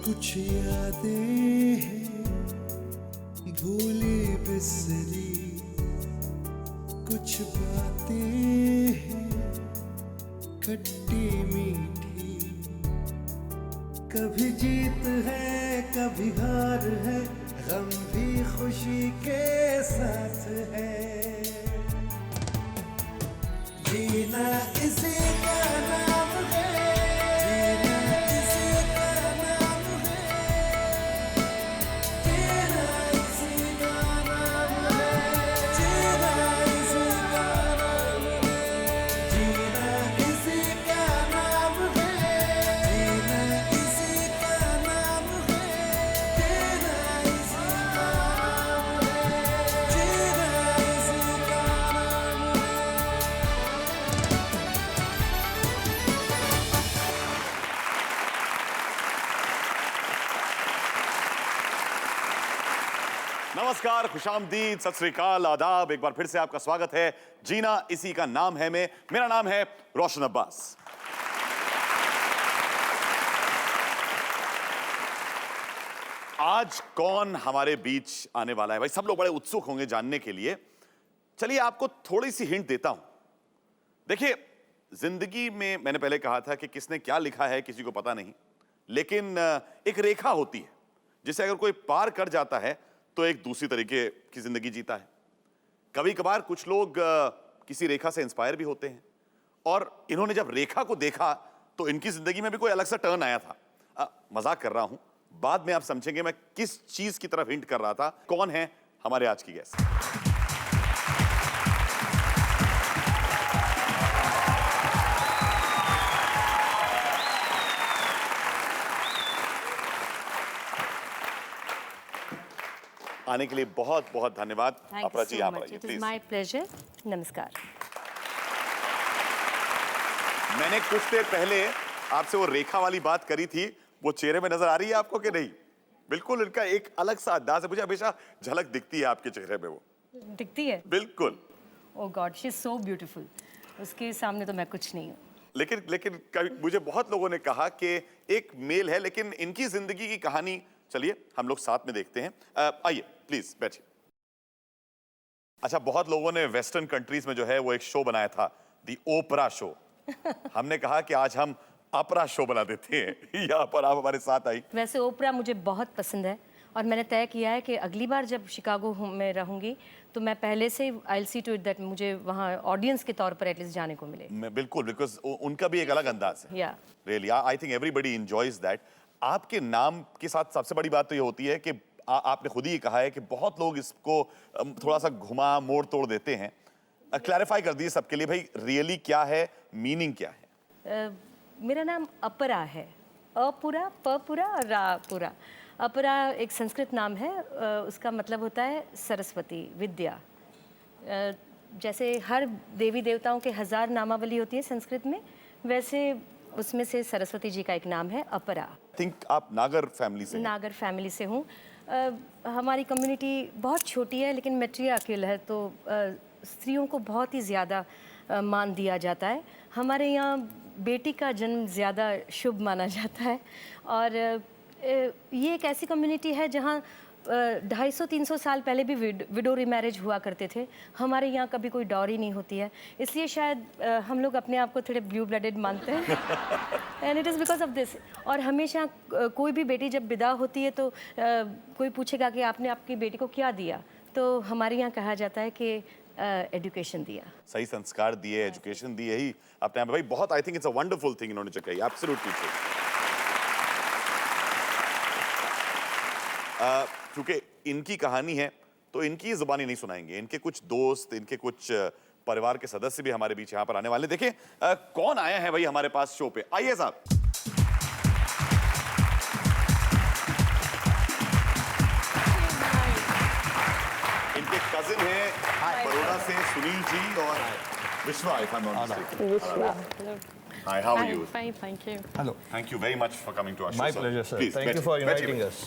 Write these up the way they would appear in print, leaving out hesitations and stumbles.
कुछ यादें हैं भूली बिसरी, कुछ बातें हैं खट्टी मीठी, कभी जीत है कभी हार है, गम भी खुशी के साथ है। जीना इसी का नाम है, जीना इसी का नाम है, जीना इसी का नाम है, जीना इसी का नाम है, जीना इसी का नाम है, जीना इसी का नाम है, जीना इसी का नाम है, जीना इसी का नाम है। नमस्कार, खुशामदीद, सत श्री अकाल, आदाब। एक बार फिर से आपका स्वागत है जीना इसी का नाम है में। मेरा नाम है रोशन अब्बास। आज कौन हमारे बीच आने वाला है भाई, सब लोग बड़े उत्सुक होंगे जानने के लिए। चलिए आपको थोड़ी सी हिंट देता हूं। देखिए, जिंदगी में मैंने पहले कहा था कि किसने क्या लिखा है किसी को पता नहीं, लेकिन एक रेखा होती है जिसे अगर कोई पार कर जाता है तो एक दूसरी तरीके की जिंदगी जीता है। कभी कभार कुछ लोग किसी रेखा से इंस्पायर भी होते हैं, और इन्होंने जब रेखा को देखा तो इनकी जिंदगी में भी कोई अलग सा टर्न आया था। मजाक कर रहा हूं, बाद में आप समझेंगे मैं किस चीज की तरफ हिंट कर रहा था। कौन है हमारे आज की गेस्ट? आने के लिए बहुत बहुत धन्यवाद। अपरा जी, आप आइए प्लीज। My pleasure. नमस्कार। मैंने कुछ देर पहले आपसे वो रेखा वाली बात करी थी, वो चेहरे में नजर आ रही है आपको कि नहीं? बिल्कुल, इनका एक अलग सा अंदाज है, मुझे हमेशा झलक दिखती है आपके चेहरे में। वो दिखती है? बिल्कुल। Oh God, she is so beautiful. उसके सामने तो मैं कुछ नहीं हूँ। लेकिन मुझे बहुत लोगों ने कहा कि एक मेल है, लेकिन इनकी जिंदगी की कहानी चलिए हम लोग साथ में देखते हैं। आइए प्लीज बैठिए। अच्छा, बहुत लोगों ने वेस्टर्न कंट्रीज में जो है वो एक शो बनाया था, दी ओपरा शो। हमने कहा कि आज हम अपरा शो बना देते हैं। यहाँ पर आप हमारे साथ आई। वैसे ओपरा मुझे बहुत पसंद है, और मैंने तय किया है कि अगली बार जब शिकागो में रहूंगी तो मैं पहले से I will see to it that मुझे वहाँ ऑडियंस के तौर पर एटलीस्ट जाने को मिले। बिल्कुल, बिकॉज उनका भी एक अलग अंदाज है। या really, I think everybody enjoys that. आपके नाम के साथ सबसे बड़ी बात तो ये होती है कि आपने खुद ही कहा है कि बहुत लोग इसको थोड़ा सा घुमा मोड़ तोड़ देते हैं। क्लैरिफाई कर दीजिए सबके लिए भाई, रियली क्या है, मीनिंग क्या है? मेरा नाम अपरा है। अपुरा, पपुरा और रापुरा। अपरा एक संस्कृत नाम है, उसका मतलब होता है सरस्वती, विद्या। जैसे हर देवी देवताओं के 1000 नामावली होती है संस्कृत में, वैसे उसमें से सरस्वती जी का एक नाम है अपरा। थिंक आप नागर फैमिली से हैं? नागर फैमिली से हूँ। हमारी कम्युनिटी बहुत छोटी है, लेकिन मैट्रियार्कियल है, तो स्त्रियों को बहुत ही ज़्यादा मान दिया जाता है। हमारे यहाँ बेटी का जन्म ज़्यादा शुभ माना जाता है, और ये एक ऐसी कम्युनिटी है जहाँ 250-300 साल पहले भी विडो रीमैरिज हुआ करते थे। हमारे यहाँ कभी कोई डॉरी नहीं होती है, इसलिए शायद हम लोग अपने आप को थोड़े ब्लू ब्लडेड मानते हैं। And it is because of this. और हमेशा कोई भी बेटी जब विदा होती है तो कोई पूछेगा कि आपने आपकी बेटी को क्या दिया, तो हमारे यहाँ कहा जाता है कि एजुकेशन दिया। सही संस्कार दिए, एजुकेशन दी, यही अपने आप में भाई बहुत, I think it's a wonderful thing इन्होंने जो कही, एब्सोल्युटली ट्रू। क्योंकि इनकी कहानी है तो इनकी जुबानी नहीं सुनाएंगे, इनके कुछ दोस्त, इनके कुछ परिवार के सदस्य भी हमारे बीच यहाँ पर आने वाले। देखिए कौन आया है भाई हमारे पास शो पे। आइए साहब। इनके कजिन हैं बड़ौदा से सुनील जी और विश्वा, if I'm not mistaken. Hi, how are you? Fine, thank you. Hello. Thank you very much for coming to our show. My pleasure, sir. Please, Thank you for बैठिए, inviting बैठिए। us.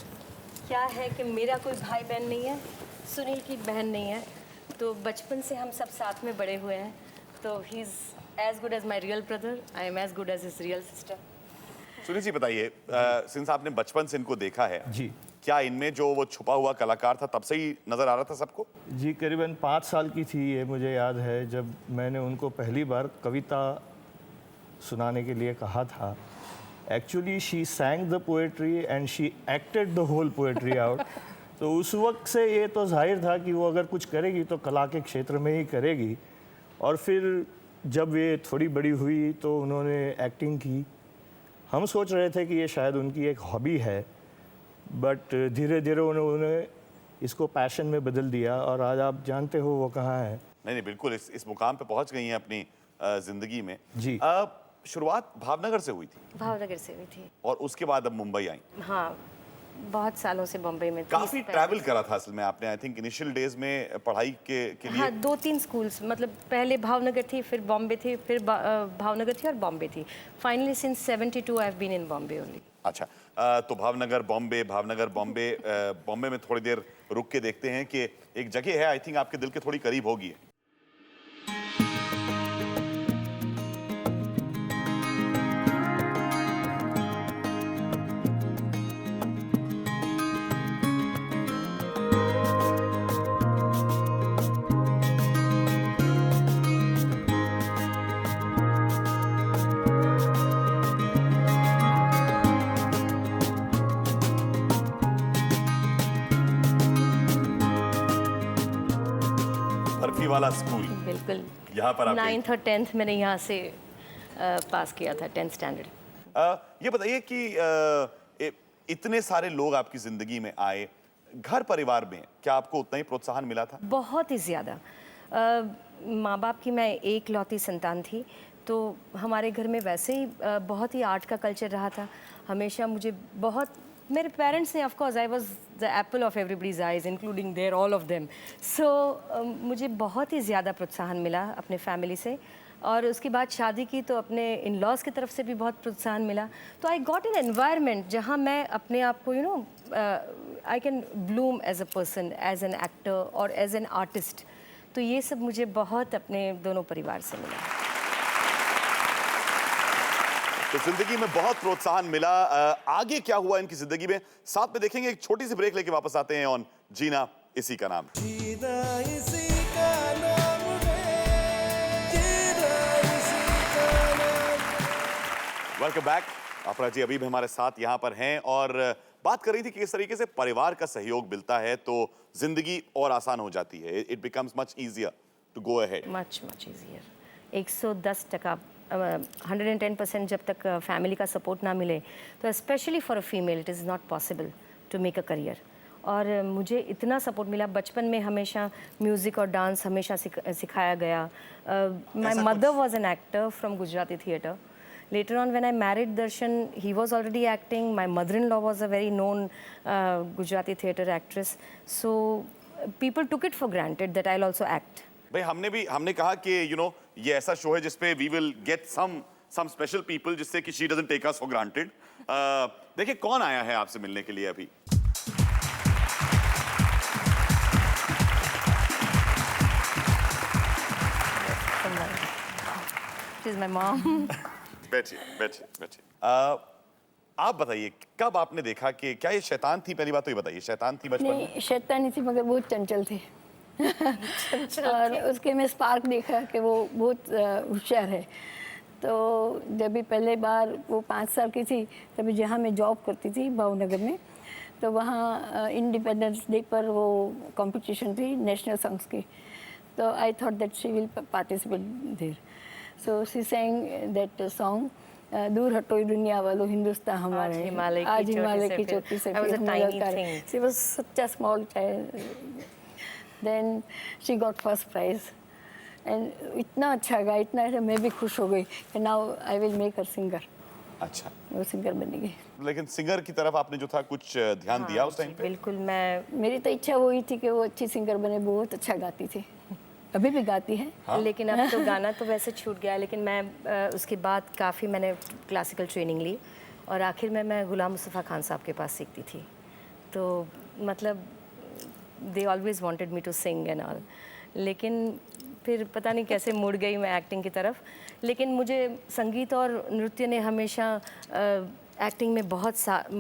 क्या है कि मेरा कोई भाई बहन नहीं है, सुनील की बहन नहीं है, तो बचपन से हम सब साथ में बड़े हुए हैं। तो he is as good as my real brother, I am as good as his real sister. Sunil ji बताइए, सिंस आपने बचपन से इनको देखा है जी क्या इनमें जो वो छुपा हुआ कलाकार था तब से ही नजर आ रहा था सबको? जी, करीबन 5 साल की थी ये, मुझे याद है, जब मैंने उनको पहली बार कविता सुनाने के लिए कहा था। Actually she sang the poetry and she acted the whole poetry out. तो उस वक्त से ये तो जाहिर था कि वो अगर कुछ करेगी तो कला के क्षेत्र में ही करेगी। और फिर जब ये थोड़ी बड़ी हुई तो उन्होंने एक्टिंग की। हम सोच रहे थे कि ये शायद उनकी एक हॉबी है, बट धीरे धीरे उन्होंने इसको पैशन में बदल दिया और आज आप जानते हो वो कहाँ है। नहीं नहीं बिल्कुल, इस मुकाम पे पहुंच गई हैं अपनी जिंदगी में। जी। शुरुआत भावनगर से हुई थी भावनगर से हुई थी। और उसके बाद अब मुंबई आई। हाँ, बहुत सालों से बॉम्बे में थी। काफी ट्रैवल करा था असल में आपने, आई थिंक इनिशियल डेज में पढ़ाई के लिए। हाँ, 2-3 स्कूल्स, मतलब पहले भावनगर थी, फिर बॉम्बे थी, फिर भावनगर थी और बॉम्बे थी। Finally since 72 I have been in Bombay only. अच्छा, तो भावनगर बॉम्बे, बॉम्बे में थोड़ी देर रुक के देखते हैं कि एक जगह है आई थिंक आपके दिल के थोड़ी करीब होगी। बर्फी वाला स्कूल, बिल्कुल। यहाँ पर आपके 9th और 10th मैंने यहाँ से पास किया था, 10th स्टैंडर्ड। ये बताइए कि इतने सारे लोग आपकी जिंदगी में आए, घर परिवार में क्या आपको उतना ही प्रोत्साहन मिला था? बहुत ही ज़्यादा। माँ बाप की मैं एक लौती संतान थी, तो हमारे घर में वैसे ही बहुत ही आर्ट का कल्चर रहा था। हमेशा मुझे बहुत, मेरे पेरेंट्स ने, of course I was the apple of everybody's eyes including their all of them. So मुझे बहुत ही ज़्यादा प्रोत्साहन मिला अपने फैमिली से। और उसके बाद शादी की तो अपने इन लॉज की तरफ से भी बहुत प्रोत्साहन मिला। तो आई गॉट एन एनवायरनमेंट जहाँ मैं अपने आप को I can bloom as a person, as an actor और एज एन आर्टिस्ट। तो ये सब मुझे बहुत अपने दोनों परिवार से मिला। तो जिंदगी में बहुत प्रोत्साहन मिला। आगे क्या हुआ इनकी जिंदगी में, साथ में देखेंगे। एक छोटी सी ब्रेक लेके वापस आते हैं ऑन जीना इसी का नाम। जीना इसी का नाम है, जीना इसी का नाम। Welcome back. अपरा जी अभी भी हमारे साथ यहाँ पर हैं और बात कर रही थी कि किस तरीके से परिवार का सहयोग मिलता है तो जिंदगी और आसान हो जाती है। It becomes much easier to go ahead. Much easier. 110%, 110% जब तक फैमिली का सपोर्ट ना मिले तो specially for a female it is not possible to make a career. और मुझे इतना सपोर्ट मिला। बचपन में हमेशा म्यूज़िक और डांस हमेशा सिखाया गया। My mother was an actor from Gujarati theatre. Later on, when I married Darshan, he was already acting. My mother-in-law was a very known Gujarati theatre actress. So people took it for granted that I'll also act. भाई हमने कहा कि ये ऐसा show है जिसपे we will get some special people जिससे कि she doesn't take us for granted. देखिए कौन आया है आपसे मिलने के लिए अभी। She's my mom. बैठिए। आप बताइए कब आपने देखा कि क्या ये शैतान थी? पहली बात तो ये बताइए, शैतान थी बचपन में? नहीं, शैतानी थी मगर बहुत चंचल थे। और उसके में स्पार्क देखा कि वो बहुत होशियार है। तो जब भी पहले बार वो 5 साल की थी तभी जहाँ मैं जॉब करती थी भावनगर में, तो वहाँ इंडिपेंडेंस डे पर वो कंपटीशन थी नेशनल सॉन्ग्स की। तो I thought that she will participate there. So she sang that song, दूर हटो दुनिया वालों हिंदुस्तान हमारा है, आज हिमालय की चोटी से फिर मुलाकात है। She was such a small child. Then she got first prize. And इतना अच्छा गा, इतना अच्छा, मैं भी खुश हो गई कि now I will make her singer. अच्छा, वो सिंगर बनेगी। लेकिन सिंगर की तरफ आपने जो था कुछ ध्यान दिया उस टाइम पे? बिल्कुल। मेरी तो इच्छा वही थी कि वो अच्छी सिंगर बने, बहुत अच्छा गाती थी, अभी भी गाती है। हाँ? लेकिन अब तो गाना तो वैसे छूट गया। लेकिन मैं उसके बाद काफ़ी मैंने क्लासिकल ट्रेनिंग ली और आखिर में मैं गुलाम मुस्तफ़ा खान साहब के पास सीखती थी। तो मतलब they always wanted me to sing and all. लेकिन फिर पता नहीं कैसे मुड़ गई मैं एक्टिंग की तरफ। लेकिन मुझे संगीत और नृत्य ने हमेशा एक्टिंग में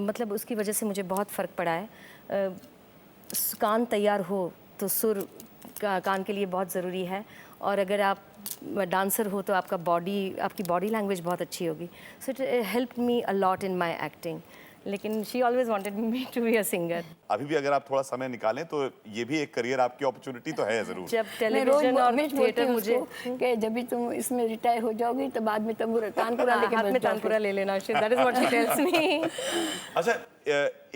मतलब उसकी वजह से मुझे बहुत फ़र्क पड़ा है। कान तैयार हो तो सुर कान के लिए बहुत ज़रूरी है, और अगर आप डांसर हो तो आपकी बॉडी लैंग्वेज बहुत अच्छी होगी। So it helped me a lot in my acting. लेकिन she always wanted me to be a singer. अभी भी अगर आप थोड़ा समय निकालें तो ये भी एक करियर आपकी अपॉर्चुनिटी तो है जरूर। जब टेलीविजन और थिएटर मुझे कि जब भी तुम इसमें रिटायर हो जाओगी तो बाद में तानपुरा लेके हाथ में तानपुरा ले लेना, that is what she tells me. अच्छा,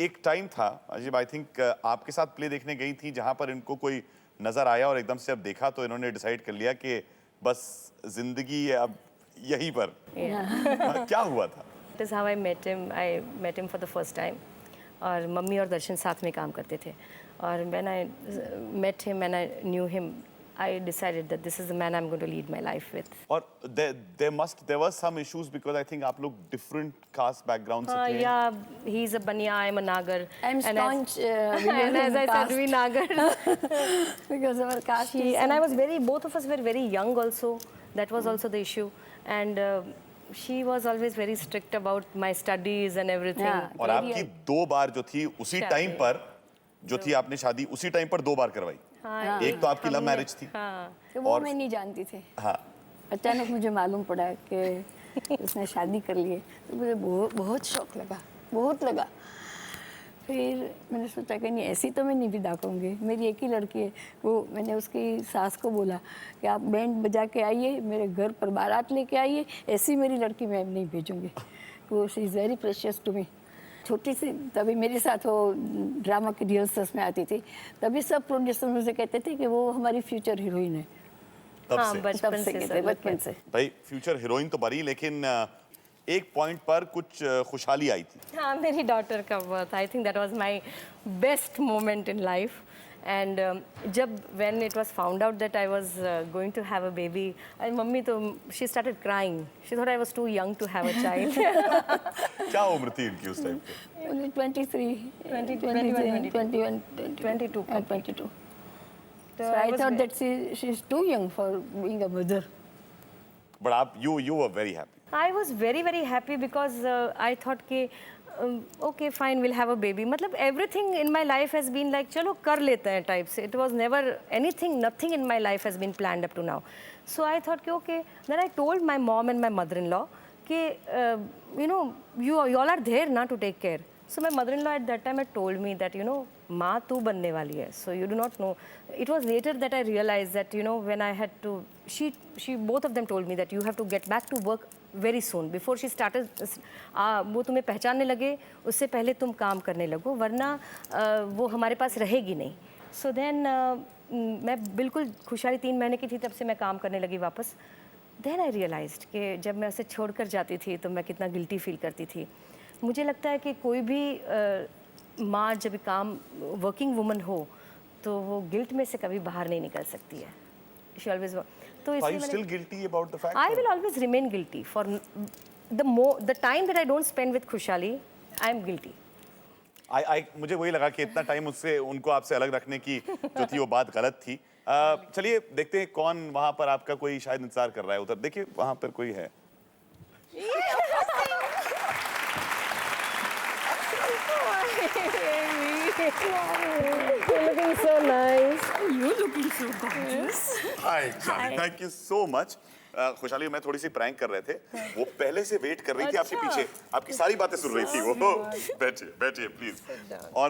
एक टाइम था अजीब, आई थिंक आपके साथ प्ले देखने गई थी जहां पर इनको कोई नजर आया और एकदम से जब देखा तो इन्होंने डिसाइड कर लिया कि बस जिंदगी है अब यहीं पर। क्या हुआ था? That is how I met him. I met him for the first time. और मम्मी और दर्शन साथ में काम करते थे, और when I met him and I knew him, I decided that this is the man I'm going to lead my life with. और there were some issues because I think आप लोग different caste background से थे। Yeah, he's a Baniya, I'm a Nagar. I'm And staunch and as I said, we Nagar. because our caste is And I was both of us were very young also. That was also the issue. And she was always very strict about my studies and everything. Yeah. और आपकी 2 बार जो थी उसी शादी। Time पर जो थी आपने शादी उसी टाइम पर 2 बार करवाई। हाँ, एक तो आपकी लव मैरिज थी। हाँ। तो वो और- मैं नहीं जानती थी। हाँ, अचानक मुझे मालूम पड़ा कि उसने शादी कर ली है, तो मुझे बहुत शौक लगा, बहुत लगा। फिर मैंने सोचा कि नहीं, ऐसी तो मैं नहीं विदा करूँगी, मेरी एक ही लड़की है। वो मैंने उसकी सास को बोला कि आप बैंड बजा के आइए, मेरे घर पर बारात लेके आइए, ऐसी मेरी लड़की मैं नहीं भेजूँगी। वो she is very precious to me. छोटी सी तभी मेरे साथ वो ड्रामा की रिहर्सल्स में आती थी, तभी सब प्रोड्यूसर मुझे कहते थे कि वो हमारी फ्यूचर हीरोइन है। तब हाँ, से बचपन तब से कहते, सब बचपन से। भाई फ्यूचर हीरोइन तो बनी, लेकिन एक पॉइंट पर कुछ खुशहाली आई थी। हाँ, मेरी डॉटर का birth, I think that was my best moment in life. And जब when it was found out that I was going to have a baby, mummy तो she started crying, she thought I was too young to have a child. क्या उम्र थी इनकी उस time पे? Only 23, 22. So So I thought that she's too young for being a mother. But आप you were very happy. I was very very happy because I thought कि okay fine we'll have a baby. मतलब everything in my life has been like चलो कर लेते हैं type से. It was never nothing in my life has been planned up to now. So I thought कि okay. Then I told my mom and my mother-in-law कि you know you all are there ना to take care. So my mother-in-law at that time had told me that you know माँ तू बनने वाली है. So you do not know. It was later that I realized that you know when I had to she both of them told me that you have to get back to work very soon before she started. वो तुम्हें पहचानने लगे उससे पहले तुम काम करने लगो वरना वो हमारे पास रहेगी नहीं. So then मैं बिल्कुल खुशहाली 3 महीने की थी तब से मैं काम करने लगी वापस. Then I realized कि जब मैं उसे छोड़कर जाती थी तो मैं कितना गिल्टी फील करती थी. मुझे लगता है कि कोई भी माँ जब काम वर्किंग वुमन हो तो वो गिल्ट में से कभी बाहर नहीं निकल सकती है. She always तो Are you इसलिए still guilty about the fact? I will always remain guilty for the time that I don't spend with Khushali. I am guilty. मुझे वही लगा कि इतना टाइम उससे उनको आपसे अलग रखने की जो थी वो बात गलत थी. चलिए देखते हैं कौन वहां पर आपका कोई शायद इंतजार कर रहा है उधर. देखिए वहां पर कोई है. You're looking so nice. You're looking so gorgeous. Hi thank you so much. खुशहाली मैं थोड़ी सी प्रैंक कर रहे थे. वो पहले से वेट कर रही थी आपके पीछे. आपकी सारी बातें सुन रही थी वो. बैठिए बैठिए प्लीज. और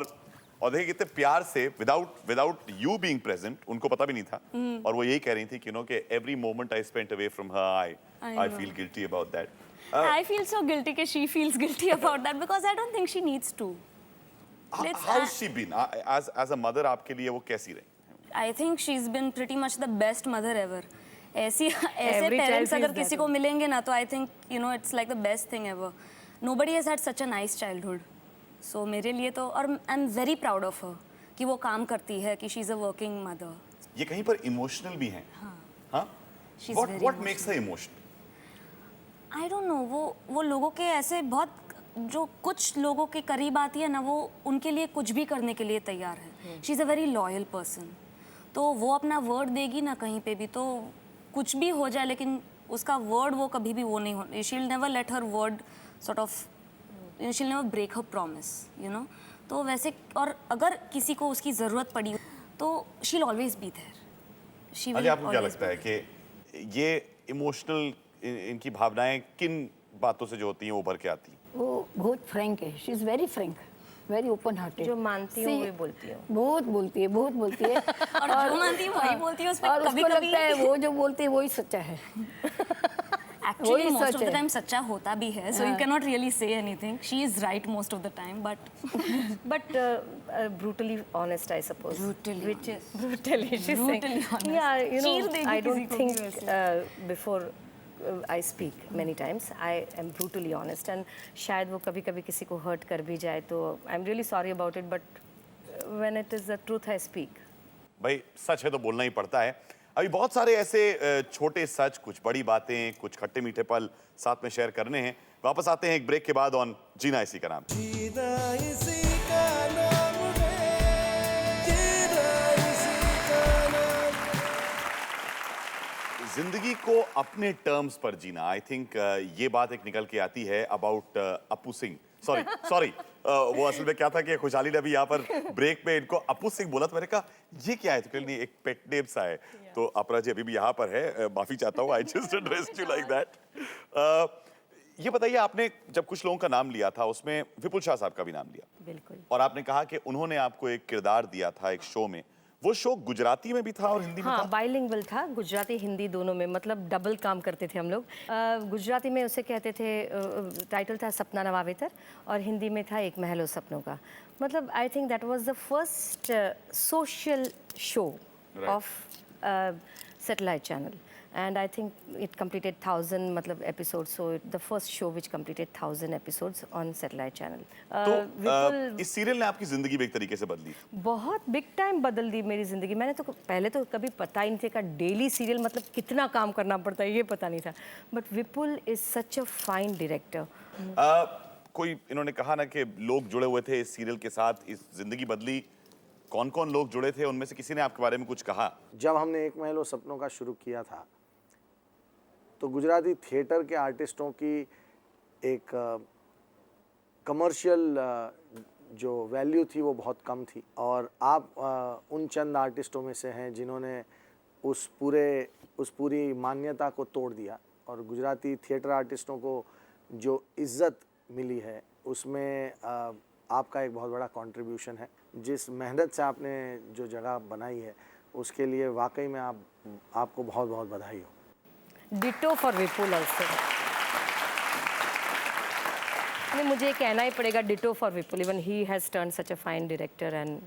देखिए कितने प्यार से विदाउट यू बीइंग प्रेजेंट उनको पता भी नहीं था. और वो यही कह रही थी कि नो कि every moment I spent away from her I feel guilty about that. I feel so guilty that she feels guilty about that because I don't think she needs to. How's she been as a mother? आपके लिए वो कैसी रही? I think she's been pretty much the best mother ever. ऐसे Every child parents अगर feels किसी that को मिलेंगे ना तो I think you know it's like the best thing ever. Nobody has had such a nice childhood. So मेरे लिए तो और I'm very proud of her कि वो काम करती है कि she's a working mother. ये कहीं पर इमोशनल भी हैं. हाँ? She's What very makes her emotional? I don't know वो लोगों के ऐसे बहुत जो कुछ लोगों के करीब आती है ना वो उनके लिए कुछ भी करने के लिए तैयार है. She is a very loyal person. तो वो अपना वर्ड देगी ना कहीं पे भी तो कुछ भी हो जाए लेकिन उसका वर्ड वो कभी भी वो नहीं हो. She will never let her word sort of she'll never break her promise, you know. तो वैसे और अगर किसी को उसकी ज़रूरत पड़ी तो she'll always be there. She will Ajay, आपको क्या always लगता है कि ये इमोशनल इनकी भावनाएं किन बातों से जो होती हैं वो उभर के आती हैं? वो बहुत फ्रैंक है, she is very Frank, very open hearted. जो मानती हूँ वो बोलती हूँ। बहुत बोलती है, बहुत बोलती है। और जो मानती है वही बोलती है, उस पे और उसको कभी-कभी लगता है वो जो बोलती है वही सच्चा है। Actually, वही most सच of the है। time सच्चा होता भी है, so you cannot really say anything. She is right most of the time, but But brutally honest, I suppose. Brutally Which is brutally. She's saying. Brutally honest. Yeah, you चीर know, देगी I don't किसी को think भी वैसे। before I speak many times. I am brutally honest, and शायद वो कभी-कभी किसी को hurt कर भी जाए तो I'm really sorry about it. But when it is the truth, I speak. भाई सच है तो बोलना ही पड़ता है। अभी बहुत सारे ऐसे छोटे सच, कुछ बड़ी बातें, कुछ खट्टे मीठे पल साथ में शेयर करने हैं। वापस आते हैं एक ब्रेक के बाद ऑन जीना इसी का नाम। जीना इसी का नाम है, जीना इसी का नाम। जिंदगी को अपने टर्म्स पर जीना, आई थिंक ये बात एक निकल के आती है अबाउट अपू सिंह। सॉरी वो असल में क्या था कि खुशहाली ने अभी यहाँ पर ब्रेक में इनको अपू सिंह बोला तो मैंने कहा ये क्या है, तो नहीं एक पेट नेम सा है। तो अपरा जी अभी भी यहाँ पर है, माफी चाहता हूँ, I just addressed you like that. ये बताइए, आपने जब कुछ लोगों का नाम लिया था उसमें विपुल शाह साहब का भी नाम लिया, बिल्कुल। और आपने कहा कि उन्होंने आपको एक किरदार दिया था एक शो में। वो शो गुजराती में भी था और हिंदी में हाँ, था? बाइलिंगुअल था, गुजराती हिंदी दोनों में, मतलब डबल काम करते थे हम लोग। गुजराती में उसे कहते थे, टाइटल था सपना नवावेतर, और हिंदी में था एक महलो सपनों का। मतलब आई think that was the first social show off satellite channel, and I think it completed 1000 मतलब episodes, so the first show which completed 1000 episodes on satellite channel. तो इस सीरियल ने आपकी जिंदगी भी एक तरीके से बदली? बहुत बिग टाइम बदल दी मेरी ज़िंदगी। मैंने तो पहले तो कभी पता ही नहीं था कि डेली सीरियल मतलब कितना काम करना पड़ता है, ये पता नहीं था। But Vipul is such a fine director. कोई इन्होंने कहा ना कि लोग जुड़े हुए थे इस सीरियल के साथ, इस जिंदगी बदली। कौन कौन लोग जुड़े थे, उनमें से किसी ने आपके बारे में कुछ कहा? जब हमने एक महलो सपनों का शुरू किया था तो गुजराती थिएटर के आर्टिस्टों की एक कमर्शियल जो वैल्यू थी वो बहुत कम थी, और आप उन चंद आर्टिस्टों में से हैं जिन्होंने उस पूरी मान्यता को तोड़ दिया, और गुजराती थिएटर आर्टिस्टों को जो इज़्ज़त मिली है उसमें आपका एक बहुत बड़ा कंट्रीब्यूशन है। जिस मेहनत से आपने जो जगह बनाई है उसके लिए वाकई में आपको बहुत बहुत बधाई हो। Ditto for Vipul also. नहीं, मुझे ये कहना ही पड़ेगा, ditto for Vipul. Even he has turn such a fine director, and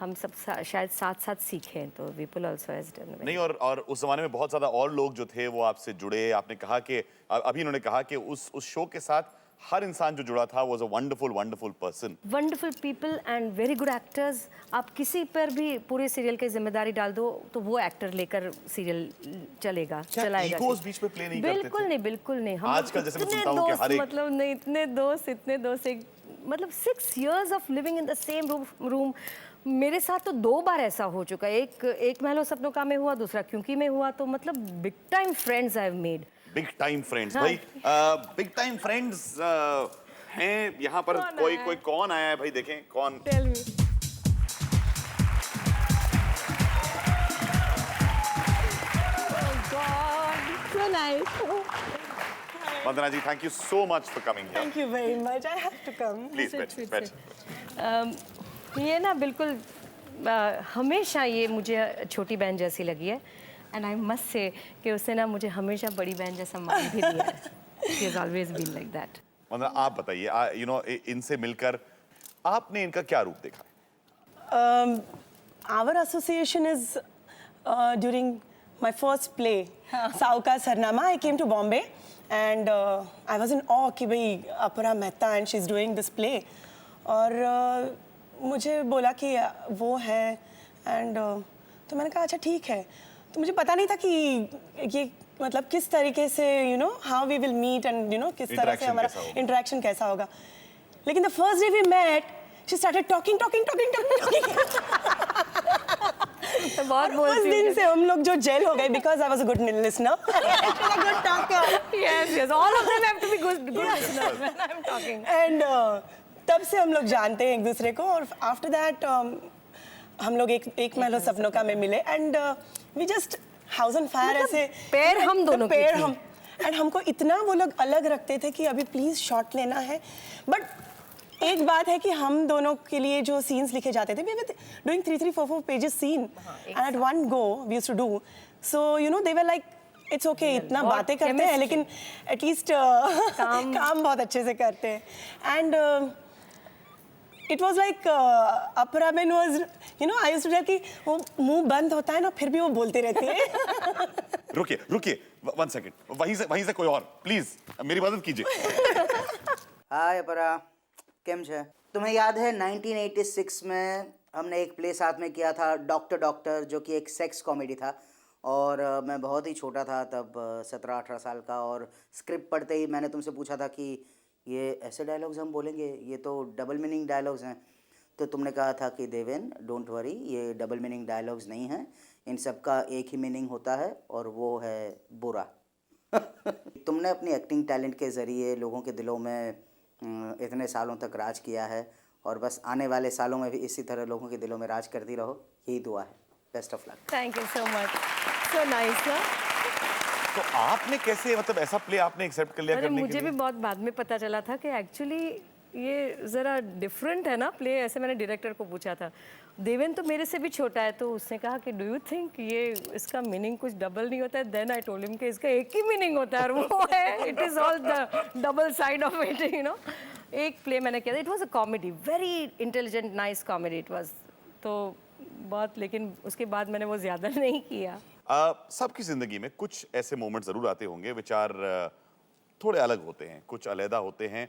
हम सब शायद साथ साथ सीखें, तो विपुल ऑल्सो हैज़ डन। नहीं, और उस जमाने में बहुत ज़्यादा और लोग जो थे वो आपसे जुड़े। आपने कहा कि अभी इन्होंने कहा कि उस शो के साथ हर इंसान जो जुड़ा था was a wonderful person. Wonderful people and very good actors. आप किसी पर भी पूरे सीरियल की जिम्मेदारी डाल दो तो वो एक्टर लेकर सीरियल चलेगा, चलाएगा। egos बीच में play नहीं करते बिल्कुल थे? नहीं, बिल्कुल नहीं। हम आजकल जैसे मैं इतने सुनता हूँ कि दोस्त, हर एक- मतलब नहीं, इतने दोस्त मतलब 6 years of living in the same room. मेरे साथ तो 2 बार ऐसा हो चुका है। एक महलो सपनों का में हुआ, दूसरा क्योंकि में हुआ। तो मतलब big time friends I have made. Big time friends भाई, बिग टाइम फ्रेंड्स हैं यहाँ पर। कोई कौन आया है भाई, देखें कौन। Tell me. So nice. Vandana ji, thank you so much for coming here. Thank you very much. I have to come. Please बैठ। ये ना बिल्कुल हमेशा ये मुझे छोटी बहन जैसी लगी है, एंड आई मस्ट से कि उसने ना मुझे हमेशा बड़ी बहन जैसा मान भी दिया है। She has always been like that. वंदना, आप बताइए, यू नो इनसे मिलकर आपने इनका क्या रूप देखा? Our association is during my first play, Sauka Sarnama. I came to Bombay and I was in awe कि भाई अपरा Mehta and she's doing this play. और मुझे बोला कि वो है, and तो मैंने कहा अच्छा ठीक है। तो मुझे पता नहीं था कि ये मतलब किस तरीके से how we will meet and किस तरह से हमारा interaction कैसा होगा। लेकिन the first day we met, she started talking. बहुत उस दिन से हम लोग जो जेल हो गए, because I was a good listener, a good talker. Yes. listeners. All of them have to be good listeners when I'm talking. And तब से हम लोग जानते हैं एक दूसरे को और आफ्टर दैट हम लोग एक महल सपनों का में मिले and we just house on fire ऐसे पैर हम दोनों की पैर थी। हम एंड हमको इतना वो लोग अलग रखते थे कि अभी प्लीज शॉट लेना है बट एक बात है कि हम दोनों के लिए जो सीन्स लिखे जाते थे we were doing 3-4 pages scene and at one go we used to do so you know they were like it's okay इतना बहुत बातें करते हैं लेकिन एटलीस्ट काम बहुत अच्छे से करते हैं एंड इट वॉज लाइक अपरा man was you know I used to tell कि वो मुंह बंद होता है ना फिर भी वो बोलते रहते हैं रुकिए रुकिए 1 सेकंड, वहीं से कोई और प्लीज मेरी मदद कीजिए। हाय अपरा, केम छे? तुम्हें याद है 1986 में हमने एक प्ले साथ में किया था डॉक्टर, जो कि एक सेक्स कॉमेडी था और मैं बहुत ही छोटा था तब 17-18 साल का और स्क्रिप्ट पढ़ते ही मैंने तुमसे पूछा था कि ये ऐसे डायलॉग्स हम बोलेंगे, ये तो डबल मीनिंग डायलॉग्स हैं। तो तुमने कहा था कि देवेन डोंट वरी, ये डबल मीनिंग डायलॉग्स नहीं हैं, इन सब का एक ही मीनिंग होता है और वो है बुरा। तुमने अपनी एक्टिंग टैलेंट के ज़रिए लोगों के दिलों में इतने सालों तक राज किया है और बस आने वाले सालों में भी इसी तरह लोगों के दिलों में राज करती रहो, यही दुआ है। Best of luck. Thank you so much. So nice, sir. तो आपने कैसे, मतलब ऐसा प्ले आपने एक्सेप्ट कर लिया अरे करने के मुझे लिए? भी बहुत बाद में पता चला था कि एक्चुअली ये ज़रा डिफरेंट है ना प्ले। ऐसे मैंने डायरेक्टर को पूछा था, देवेन तो मेरे से भी छोटा है, तो उसने कहा कि डू यू थिंक ये इसका मीनिंग कुछ डबल नहीं होता है? देन आई टोल्ड हिम कि इसका एक ही मीनिंग होता है और वो है it is all the double side of it, you know. एक प्ले मैंने किया था, it was a comedy, very intelligent nice comedy it was, तो बहुत, लेकिन उसके बाद मैंने वो ज़्यादा नहीं किया। सबकी जिंदगी में कुछ ऐसे मोमेंट जरूर आते होंगे विचार थोड़े अलग होते हैं, कुछ अलहदा होते हैं।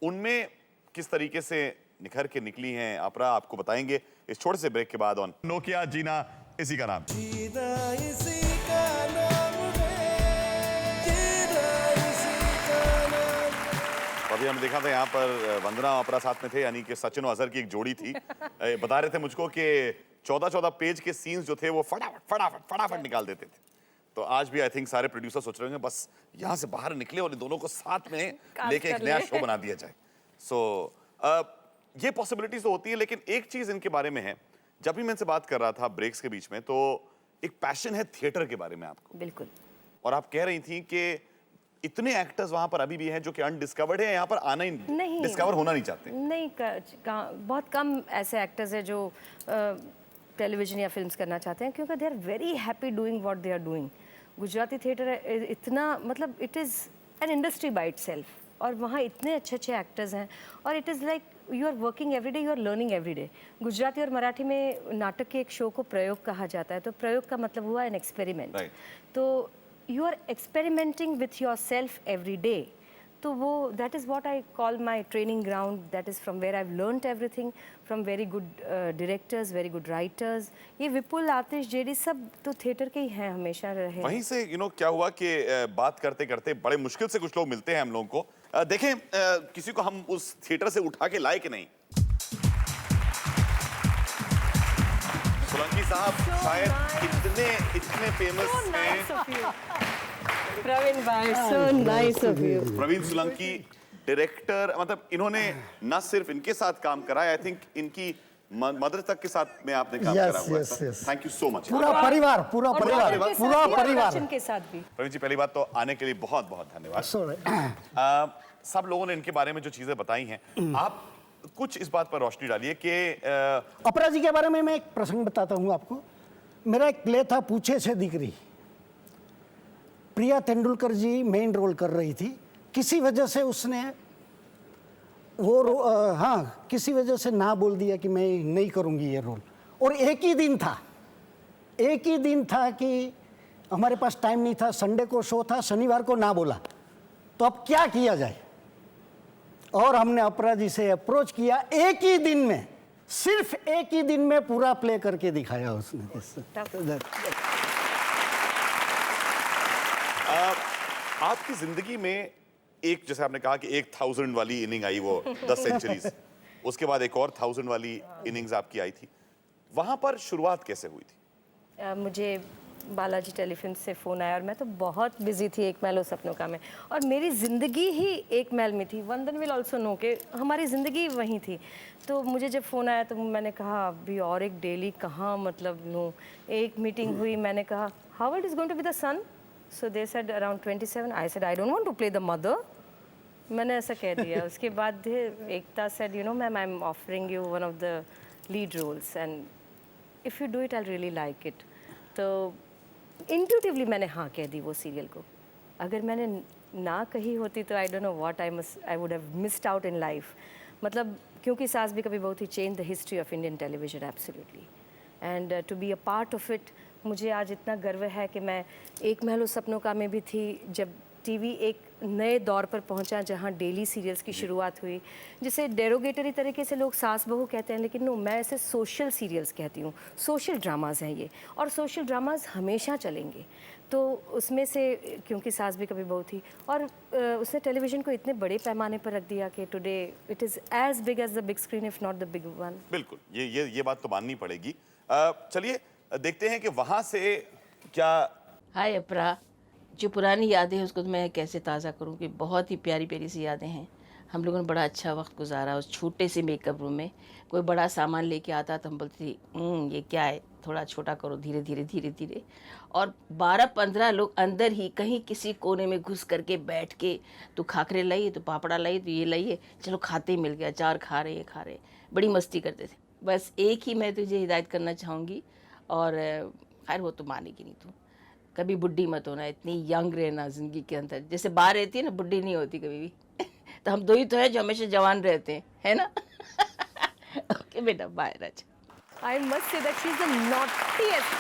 उनमें किस तरीके से निखर के निकली हैं अपरा, आपको बताएंगे इस छोटे से ब्रेक के बाद। ऑन नोकिया जीना इसी का नाम। जीना इसी का नाम है, जीना इसी का नाम। अभी हमने देखा था यहाँ पर वंदना अपरा साथ में थे, यानी कि सचिन और अजहर की एक जोड़ी थी। बता रहे थे मुझको कि 14-14 पेज के सीन्स जो थे वो फटाफट निकाल देते थे। तो आज भी आई थिंक सारे प्रोड्यूसर सोच रहे होंगे बस यहाँ से बाहर निकले और इन दोनों को साथ में लेके एक नया शो बना दिया जाए। सो ये पॉसिबिलिटीज तो होती है, लेकिन एक चीज इनके बारे में है, जब भी मैं इनसे बात कर रहा था ब्रेक्स के बीच में, तो एक पैशन है थिएटर के बारे में आपको। बिल्कुल। और आप कह रही थी कि इतने एक्टर्स वहां पर अभी भी हैं जो कि अनडिस्कवर्ड है, यहाँ पर आना ही नहीं, डिस्कवर होना नहीं चाहते। नहीं, बहुत कम ऐसे एक्टर्स हैं जो टेलीविजन या फिल्म्स करना चाहते हैं, क्योंकि they are very happy doing what they are doing. Gujarati theatre इतना, मतलब it is an industry by itself, और वहाँ इतने अच्छे अच्छे एक्टर्स हैं, और it is like you are working every day, you are learning every day. Gujarati और मराठी में नाटक के एक शो को प्रयोग कहा जाता है, तो प्रयोग का मतलब हुआ एन एक्सपेरिमेंट। तो you are experimenting with yourself every day. तो वो that is what I call my training ground, that is from where I have learned everything, from very good directors, very good writers. ये विपुल, आतिश, JD सब तो theatre के ही हैं, हमेशा रहे। वहीं से क्या हुआ कि बात करते करते बड़े मुश्किल से कुछ लोग मिलते हैं हम लोगों को। देखें किसी को हम उस थिएटर से उठा के लाए कि नहीं। सोलंकी साहब शायद इतने फेमस हैं। प्रवीण भाई, so nice of you. Praveen Solanki director, मतलब इन्होंने न सिर्फ इनके साथ काम करा है, आई थिंक इनकी मदर तक के साथ में आपने काम करा हुआ है। Thank you so much. पूरा परिवार के साथ भी। प्रवीण जी, पहली बात तो आने के लिए बहुत बहुत धन्यवाद। सब लोगों ने इनके बारे में जो चीजें बताई हैं, आप कुछ इस बात पर रोशनी डालिए कि अपरा जी के बारे में मैं एक प्रसंग बताता हूँ आपको। मेरा एक प्ले था पूछे से दिकरी, प्रिया तेंदुलकर जी मेन रोल कर रही थी। किसी वजह से उसने वो किसी वजह से ना बोल दिया कि मैं नहीं करूँगी ये रोल। और एक ही दिन था कि हमारे पास टाइम नहीं था, संडे को शो था, शनिवार को ना बोला, तो अब क्या किया जाए। और हमने अपरा जी से अप्रोच किया, एक ही दिन में, सिर्फ एक ही दिन में पूरा प्ले करके दिखाया उसने। आपकी जिंदगी में एक, जैसे आपने कहा कि 1000 वाली इनिंग आई, वो 10 सेंचुरीज, उसके बाद एक और 1000 वाली इनिंग्स आपकी आई थी। वहां पर शुरुआत कैसे हुई थी? मुझे बालाजी टेलीफिल्म से फ़ोन आया और मैं तो बहुत बिजी थी एक महल और सपनों का में, और मेरी ज़िंदगी ही एक महल में थी। वंदन विल ऑल्सो नो कि हमारी ज़िंदगी वहीं थी। तो मुझे जब फ़ोन आया तो मैंने कहा अभी और एक डेली कहाँ मतलब लूँ। एक मीटिंग हुई, मैंने कहा how it is going to be the son, so they said around 27। I said I don't want to play the mother, मैंने ऐसा कह दिया। उसके बाद Ekta said you know ma'am I am offering you one of the lead roles and if you do it I really like it. तो intuitively मैंने हाँ कह दी वो सीरियल को। अगर मैंने ना कही होती तो I don't know what I would have missed out in life. मतलब क्योंकि सास भी कभी बहुत ही change the history of Indian television absolutely, and to be a part of it. मुझे आज इतना गर्व है कि मैं एक महल और सपनों का में भी थी जब टीवी एक नए दौर पर पहुंचा जहां डेली सीरियल्स की शुरुआत हुई, जिसे डेरोगेटरी तरीके से लोग सास बहू कहते हैं, लेकिन नो, मैं इसे सोशल सीरियल्स कहती हूँ। सोशल ड्रामाज हैं ये, और सोशल ड्रामाज हमेशा चलेंगे। तो उसमें से क्योंकि सास भी कभी बहू थी, और उसने टेलीविज़न को इतने बड़े पैमाने पर रख दिया कि today it is as big as the big screen if not the big one. बिल्कुल, ये बात तो माननी पड़ेगी। चलिए देखते हैं कि वहाँ से क्या। हाय अपरा, जो पुरानी यादें हैं उसको तो मैं कैसे ताज़ा करूं कि बहुत ही प्यारी प्यारी सी यादें हैं। हम लोगों ने बड़ा अच्छा वक्त गुजारा उस छोटे से मेकअप रूम में। कोई बड़ा सामान लेके आता तो हम बोलते थे ये क्या है, थोड़ा छोटा करो, धीरे धीरे धीरे धीरे। और 12-15 लोग अंदर ही कहीं किसी कोने में घुस करके बैठ के तो खाकरे लाइए, तो पापड़ा लाइए, तो ये लाइए, चलो खाते ही मिल गया, चार खा रहे, बड़ी मस्ती करते थे। बस एक ही मैं तुझे हिदायत करना चाहूँगी, और खैर वो तो मानेगी नहीं, तू कभी बुढ़ी मत होना, इतनी यंग रहना ज़िंदगी के अंदर। जैसे बाहर रहती है ना, बुढ़ी नहीं होती कभी भी। तो हम दो ही तो हैं जो हमेशा जवान रहते हैं, है ना। ओके बेटा, बाय राजा। I must say that she's the naughtiest.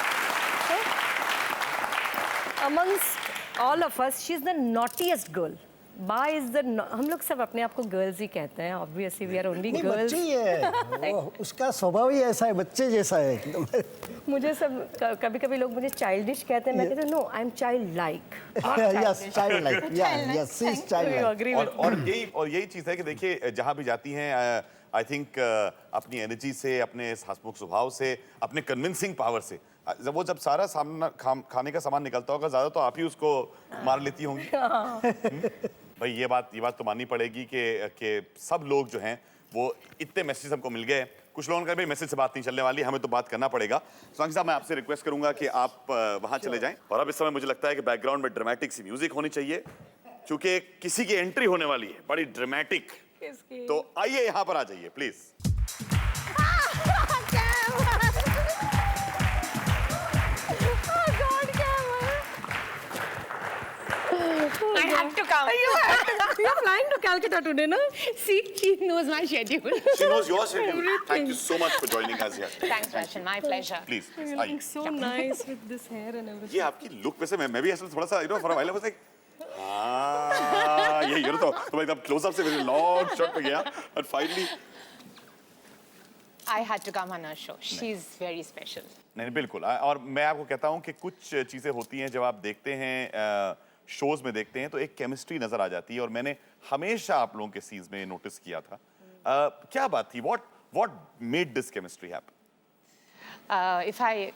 Amongst all of us, she's the naughtiest girl. Ba is the हम लोग सब अपने आप को गर्ल्स ही कहते हैं, obviously we are only नहीं, girls. बच्चे ही है वो, उसका स्वभाव ही ऐसा है, बच्चे जैसा है एकदम। मुझे सब कभी कभी लोग मुझे चाइल्डिश कहते हैं, मैं कहती हूँ no I am child like. Yes, child like, yes, she is child like. और यही चीज़ है कि देखिए जहाँ भी जाती हैं आई थिंक अपनी एनर्जी से, अपने हंसमुख स्वभाव से, अपने कन्विंसिंग पावर से, जब सारा खाने का सामान निकलता होगा ज़्यादा तो आप ही उसको मार लेती होंगी। भाई ये बात तो माननी पड़ेगी कि सब लोग जो हैं वो इतने मैसेज हमको मिल गए। कुछ लोगों का भी मैसेज से बात नहीं चलने वाली, हमें तो बात करना पड़ेगा। सोनाक्षी साहब, मैं आपसे रिक्वेस्ट करूंगा कि आप वहां चले जाएं, और अब इस समय मुझे लगता है कि बैकग्राउंड में ड्रामेटिक सी म्यूजिक होनी चाहिए, क्योंकि किसी की एंट्री होने वाली है बड़ी ड्रामेटिक। तो आइए यहाँ पर आ जाइए please. I have to come. You're flying to Calcutta today, no? See, she knows my schedule. She knows your schedule. Thank you so much for joining us here. Thanks, Roshan. My pleasure. Please, You're आइए। looking so nice with this hair and everything. ये आपकी look वैसे मैं भी असल थोड़ा सा for a while I was like हाँ ये तो मैं एकदम क्लोज अप से मेरे लॉन्ग शॉट पे गया, और finally I had to come on her show. She's very special. नहीं बिल्कुल। और मैं आपको कहता हूँ कि कुछ चीज़ें होती हैं जब आप देखते हैं शोज में देखते हैं तो एक केमिस्ट्री नजर आ जाती है, और मैंने हमेशा आप लोगों के सीन्स में नोटिस किया था। क्या बात थी? What made this chemistry happen? If I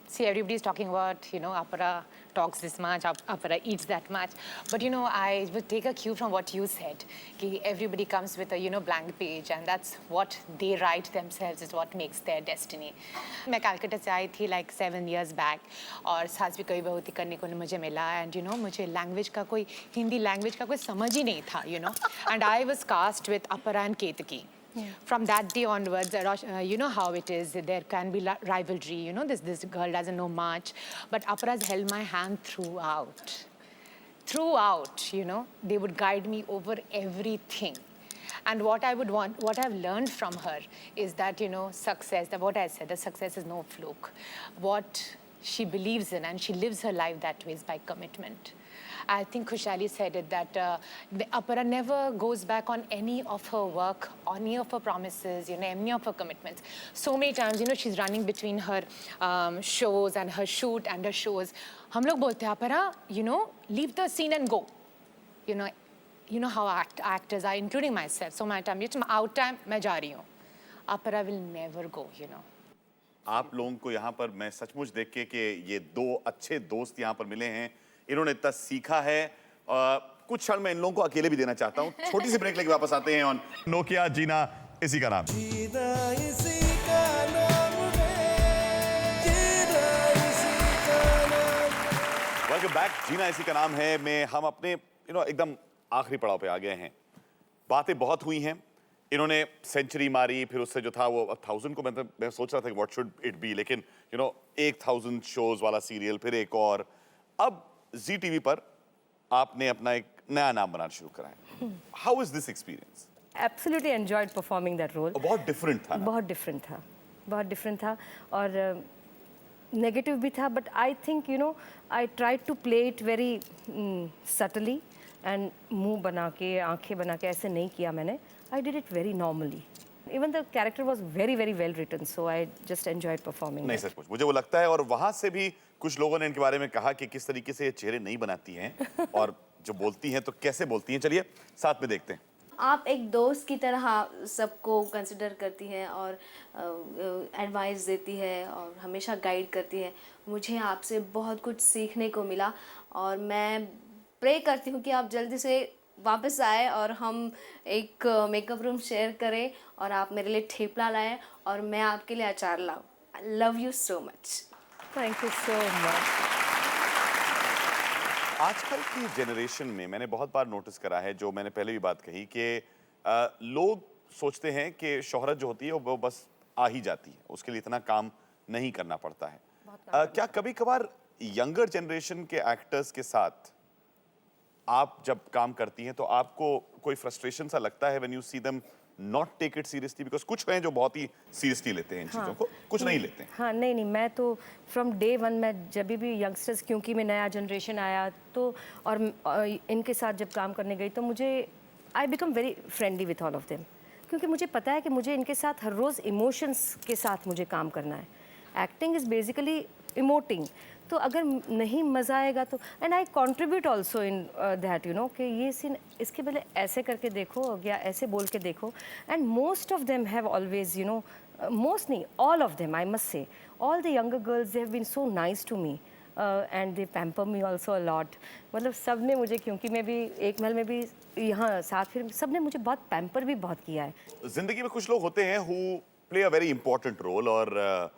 see, everybody's talking about, Apara talks this much, Apara eats that much. But, I would take a cue from what you said. Ki everybody comes with a, blank page, and that's what they write themselves is what makes their destiny. मैं Calcutta से आई थी like 7 years back, और सास भी कई बहुत ही करने को मुझे मिला, and मुझे language का कोई, हिंदी language का कोई समझ ही नहीं था, And I was cast with Apara and Ketaki. Yeah. From that day onwards, you know how it is. There can be rivalry. This girl doesn't know much, but Apara's held my hand throughout. Throughout, they would guide me over everything. And what I've learned from her is that, success, what I said, the success is no fluke. What she believes in, and she lives her life that way, is by commitment. I think Khushali said it, that Apara never goes back on any of her work, on any of her promises, any of her commitments. So many times, she's running between her shows and her shoot and her shows. हम लोग बोलते हैं, Apara, leave the scene and go. You know how actors are, including myself. So my time, out time, मैं जा रही हूँ. Apara will never go, आप लोगों को यहाँ पर मैं सचमुच देख के कि ये दो अच्छे दोस्त यहाँ पर मिले हैं, इन्होंने इतना सीखा है। कुछ क्षण मैं इन लोगों को अकेले भी देना चाहता हूँ। छोटी सी ब्रेक लेके वापस आते हैं ऑन नोकिया जीना इसी का नाम। Welcome back. जीना इसी का नाम है में हम अपने एकदम आखिरी पड़ाव पे आ गए हैं। बातें बहुत हुई हैं, इन्होंने सेंचुरी मारी, फिर उससे जो था वो 1000 को मैं सोच रहा था कि व्हाट शुड इट बी, लेकिन 1000 शोज वाला सीरियल, फिर एक और, अब जी टीवी पर आपने अपना एक नया नाम बनाना शुरू करा है। How is this experience? Absolutely enjoyed performing that role. बहुत डिफरेंट था ना? बहुत डिफरेंट था और नेगेटिव भी था, but I think I try to play it very subtly and मुंह बना के, आंखें बना के ऐसे नहीं किया मैंने। I did it very normally. Even the character was very, very well written, so I just enjoyed performing. नहीं सच मुझे वो लगता है, और वहाँ से भी कुछ लोगों ने इनके बारे में कहा कि किस तरीके से ये चेहरे नहीं बनाती हैं और जो बोलती हैं तो कैसे बोलती हैं। चलिए साथ में देखते हैं। आप एक दोस्त की तरह सबको कंसिडर करती हैं और एडवाइस देती है और हमेशा गाइड करती है। मुझे आपसे बहुत कुछ सीखने को मिला और मैं प्रे करती हूँ कि आप जल्दी से वापस आए और हम एक मेकअप रूम शेयर करें और आप मेरे लिए ठेपला लाएं और मैं आपके लिए अचार लाऊं। I love you so much. Thank you so much. आजकल की जनरेशन में मैंने बहुत बार नोटिस करा है, जो मैंने पहले भी बात कही, कि लोग सोचते हैं कि शोहरत जो होती है वो बस आ ही जाती है, उसके लिए इतना काम नहीं करना पड़ता है। क्या कभी कभार यंगर जनरेशन के एक्टर्स के साथ आप जब काम करती हैं तो आपको कोई फ्रस्ट्रेशन सा लगता है when you see them not take it seriously? Because कुछ हैं जो बहुत ही सीरियसली लेते हैं इन चीज़ों को, कुछ नहीं लेते हैं। हाँ, नहीं, मैं तो फ्रॉम डे वन, मैं जब भी यंगस्टर्स, क्योंकि मैं नया जनरेशन आया तो और इनके साथ जब काम करने गई तो मुझे I become very friendly with all of them, क्योंकि मुझे पता है कि मुझे इनके साथ हर रोज़ इमोशंस के साथ मुझे काम करना है। एक्टिंग इज़ बेसिकली इमोटिंग, तो अगर नहीं मज़ा आएगा तो and I contribute also in that कि ये सीन इसके पहले ऐसे करके देखो या ऐसे बोल के देखो। And most of them have always most नहीं, all of them, I must say, all the younger girls, they have been so nice to me and they pamper me also a lot. मतलब सब ने मुझे, क्योंकि मैं भी एक महल में भी यहाँ साथ, फिर सब ने मुझे बहुत पैम्पर भी बहुत किया है। जिंदगी में कुछ लोग होते हैं who play a very important role, और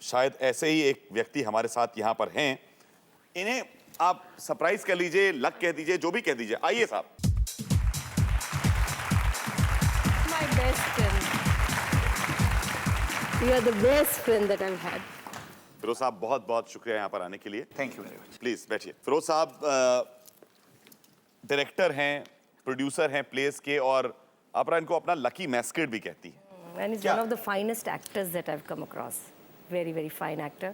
शायद ऐसे ही एक व्यक्ति हमारे साथ यहाँ पर हैं। इन्हें आप सरप्राइज कर लीजिए, लक कह दीजिए, जो भी कह दीजिए। आइए साहब। My best friend. You are the best friend that I've had. Firoz साहब, बहुत बहुत शुक्रिया यहाँ पर आने के लिए। Thank you very much. Please बैठिए। फिरोज साहब डायरेक्टर हैं, प्रोड्यूसर हैं प्लेस के, और अपरा इनको अपना लकी मैस्केट भी कहती है। And he's one of the finest actors that I've come across. Very, very fine actor.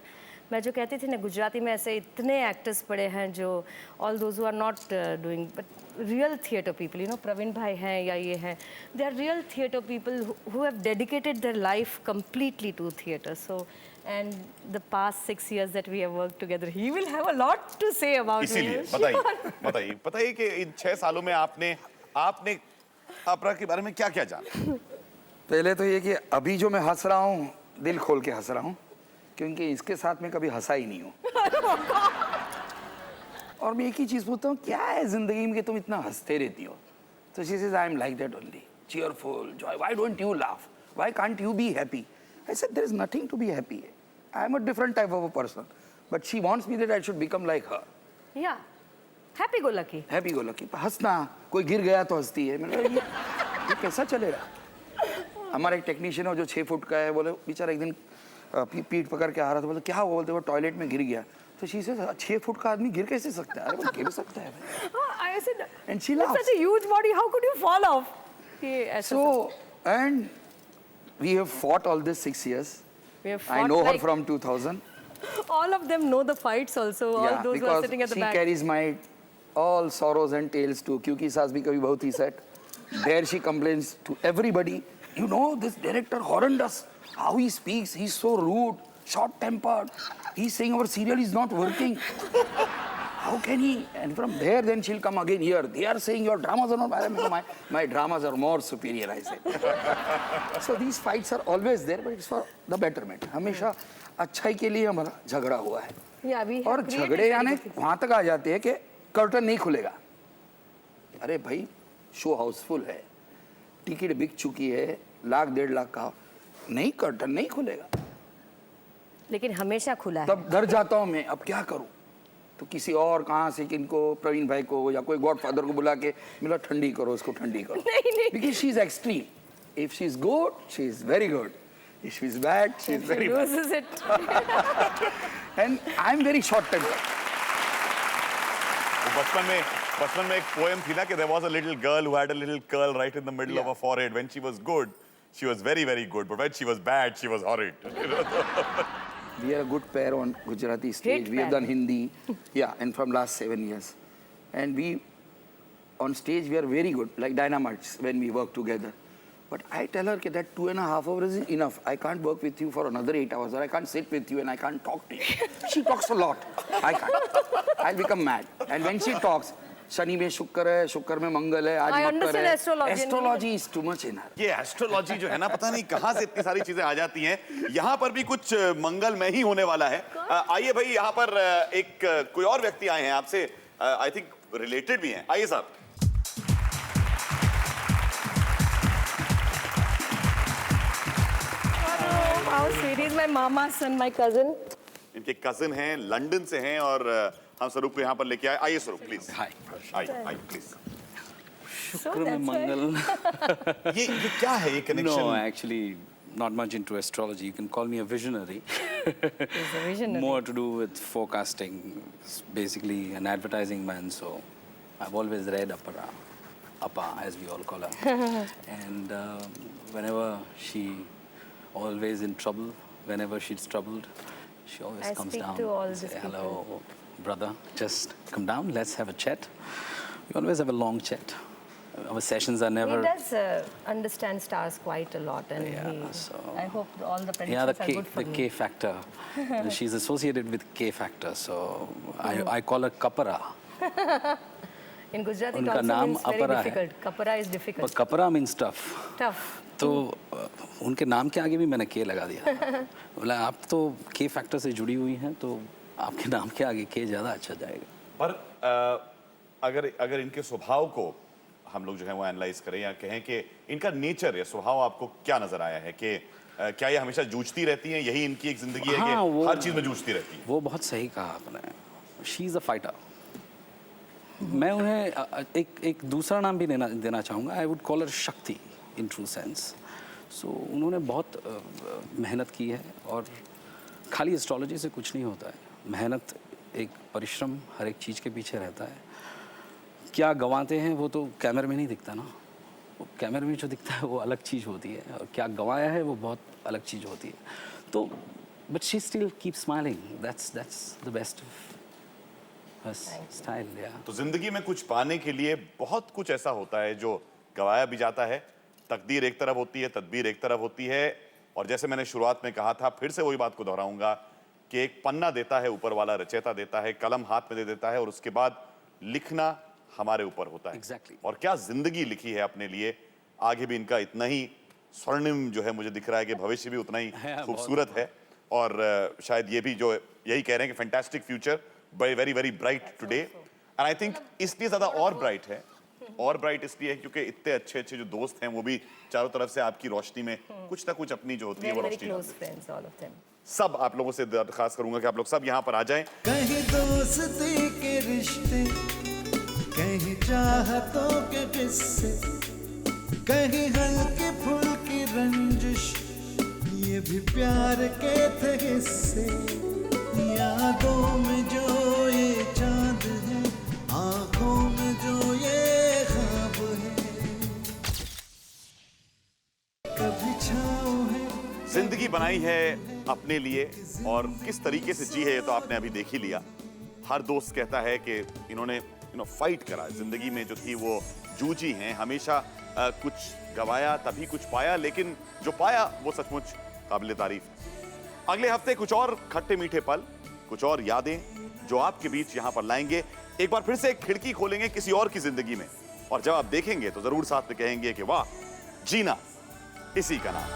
मैं जो कहती थी ना, गुजराती में ऐसे इतने एक्टर्स पड़े हैं जो all those who are not doing but real theatre people, Praveen भाई हैं या ये हैं, they are real theatre people who have dedicated their life completely to theatre. So and the past 6 years that we have worked together, he will have a lot to say about me. इसीलिए बताइए कि इन 6 सालों में आपने अपरा के बारे में क्या क्या जाना? पहले तो ये कि अभी जो मैं हंस रहा हूँ, दिल खोल के हंस रहा हूँ, क्योंकि इसके साथ में कभी हंसा ही नहीं हूँ। और मैं एक ही चीज़ पूछता हूँ, क्या है जिंदगी में कि तुम इतना हंसते रहती हो? तो she says I am like that only, cheerful, joy. Why don't you laugh? Why can't you be happy? I said there is nothing to be happy. I am a different type of a person, but she wants me that I should become like her. Yeah, happy go lucky. Happy go lucky. हंसना, कोई गिर गया तो हंसती है। मैंने कहा ये कैसा चलेगा? हमारा एक टेक्नीशियन है जो 6 फुट का है, बोले बेचारा एक दिन पीठ पकड़ के आ रहा था, बोले क्या हुआ? बोलते वो टॉयलेट में गिर गया। तो शी से 6 फुट का आदमी गिर कैसे सकता है? अरे वो गिर सकता है। I said, and she laughed. Such a huge body, how could you fall off? So and we have fought all this 6 years. We have fought, I know her like, from 2000. All of them know the fights also. All those who are sitting at the back. She carries my all sorrows and tales too. क्योंकि सास भी कभी बहुत ही set. There she complains to everybody. You know this director horrendous. How he speaks, he's so rude, short-tempered. He's saying our serial is not working. How can he? And from there, then she'll come again here. They are saying your dramas are not. My dramas are more superior, I say. So these fights are always there, but it's for the betterment. हमेशा अच्छाई के लिए हमारा झगड़ा हुआ है. Yeah, we have और created झगड़े यानी very difficult- वहाँ तक आ जाते हैं कि कर्टन नहीं खुलेगा. अरे भाई, शो हाउसफुल है, टिकट बिक चुकी है, लाख 1.5 लाख का, नहीं कर्टन नहीं खुलेगा. लेकिन हमेशा खुला है. तब डर जाता हूँ मैं, अब क्या करूँ? तो किसी और कहाँ से किनको प्रवीण भाई को या कोई गॉडफादर को बुला के मिला ठंडी करो उसको ठंडी करो. नहीं. Because she is extreme. If she is good, she is very good. If she is bad, she is very bad. Loses it. And I am very short tempered. बचपन में एक पोएम थी ना कि there was a little girl who had a little curl right in the middle of her forehead. When she was good, she was very, very good. But when she was bad, she was horrid. We are a good pair on Gujarati stage. We have done Hindi, yeah, and from last 7 years. And we, on stage, we are very good, like dynamites when we work together. But I tell her that 2.5 hours is enough. I can't work with you for another 8 hours, or I can't sit with you and I can't talk to you. She talks a lot. I can't. I'll become mad. And when she talks, Shani में शुक्र है, शुक्र में मंगल है, आज मकर है. Astrology is too much in her. ये astrology जो है ना, पता नहीं कहाँ से इतनी सारी चीजें आ जाती हैं. यहाँ पर भी कुछ मंगल में ही होने वाला है. आइए भाई, यहाँ पर एक कोई और व्यक्ति आए हैं आपसे, आई थिंक रिलेटेड भी हैं. आइए साहब. How sweet is my mama's son, my cousin. इनके कजिन हैं, लंदन से हैं और हम स्वरूप को यहाँ पर लेके आए. आइए स्वरूप प्लीज. हाय. आइए प्लीज. शुक्र में मंगल. ये क्या है ये connection? No, actually not much into astrology. You can call me a visionary. He's a visionary. More to do with forecasting. It's basically an advertising man, so I've always read Appa as we all call her. And whenever she always in trouble, whenever she's troubled, she always comes down. I speak to all and these say, people. hello, brother, just come down, let's have a chat. We always have a long chat. Our sessions are never... He does understand stars quite a lot, and I hope all the predictions are good for the me. K factor. She's associated with K factor, so I call her Kapara. In Gujarati, it उनका also नाम means very अपरा है. difficult. Kapara is But difficult. Kapara means tough. Tough. तो उनके नाम के आगे भी मैंने के लगा दिया. बोला आप तो के फैक्टर से जुड़ी हुई हैं, तो आपके नाम के आगे के ज़्यादा अच्छा जाएगा. पर अगर इनके स्वभाव को हम लोग जो है वो एनालाइज करें या कहें कि इनका नेचर या स्वभाव आपको क्या नजर आया है कि क्या ये हमेशा जूझती रहती हैं, यही इनकी एक जिंदगी है कि हर चीज में जूझती रहती हैं? वो बहुत सही कहा आपने. She is a fighter. मैं उन्हें एक दूसरा नाम भी देना चाहूँगा. आई वुड कॉल हर शक्ति इन ट्रू सेंस. सो उन्होंने बहुत मेहनत की है और खाली एस्ट्रोलॉजी से कुछ नहीं होता है. मेहनत, एक परिश्रम हर एक चीज़ के पीछे रहता है. क्या गंवाते हैं वो तो कैमरे में नहीं दिखता ना. वो कैमरे में जो दिखता है वो अलग चीज़ होती है, और क्या गंवाया है वो बहुत अलग चीज़ होती है. तो but she still keep smiling. That's the best style. तो जिंदगी में कुछ पाने के लिए बहुत कुछ ऐसा होता है जो गवाया भी जाता है. तकदीर एक तरफ होती है, तदबीर एक तरफ होती है. और जैसे मैंने शुरुआत में कहा था, फिर से वही बात को दोहराऊंगा कि एक पन्ना देता है ऊपर वाला, रचयिता देता है, कलम हाथ में दे देता है और उसके बाद लिखना हमारे ऊपर होता है. Exactly. और क्या जिंदगी लिखी है अपने लिए. आगे भी इनका इतना ही स्वर्णिम जो है मुझे दिख रहा है कि भविष्य भी उतना ही खूबसूरत है. और शायद ये भी जो यही कह रहे हैं कि fantastic future, very very bright today. And I think इसलिए ज्यादा और ब्राइट है. और ब्राइट इसलिए है क्योंकि इतने अच्छे अच्छे जो दोस्त हैं वो भी चारों तरफ से आपकी रोशनी में कुछ ना कुछ अपनी जो होती है वो रोशनी डालते हैं. सब आप लोगों से दरखास्त करूंगा कि आप लोग सब यहाँ पर आ जाएं. कहीं दोस्ती के रिश्ते, कहीं चाहतों के किस्से, कहीं हल्की फुल्की रंजिश, ये भी प्यार के थे हिस्से. यादों में जो ये चांद है, आंखों में जो ये ख्वाब है, कभी छाँव है. जिंदगी बनाई है अपने लिए और किस तरीके से जी है ये तो आपने अभी देख ही लिया. हर दोस्त कहता है कि इन्होंने फाइट करा, जिंदगी में जो थी वो जूझी हैं, हमेशा कुछ गवाया तभी कुछ पाया, लेकिन जो पाया वो सचमुच काबिल तारीफ. अगले हफ्ते कुछ और खट्टे मीठे पल, कुछ और यादें, जो आपके बीच यहां पर लाएंगे। एक बार फिर से एक खिड़की खोलेंगे किसी और की जिंदगी में, और जब आप देखेंगे तो जरूर साथ में कहेंगे कि वाह, जीना इसी का नाम।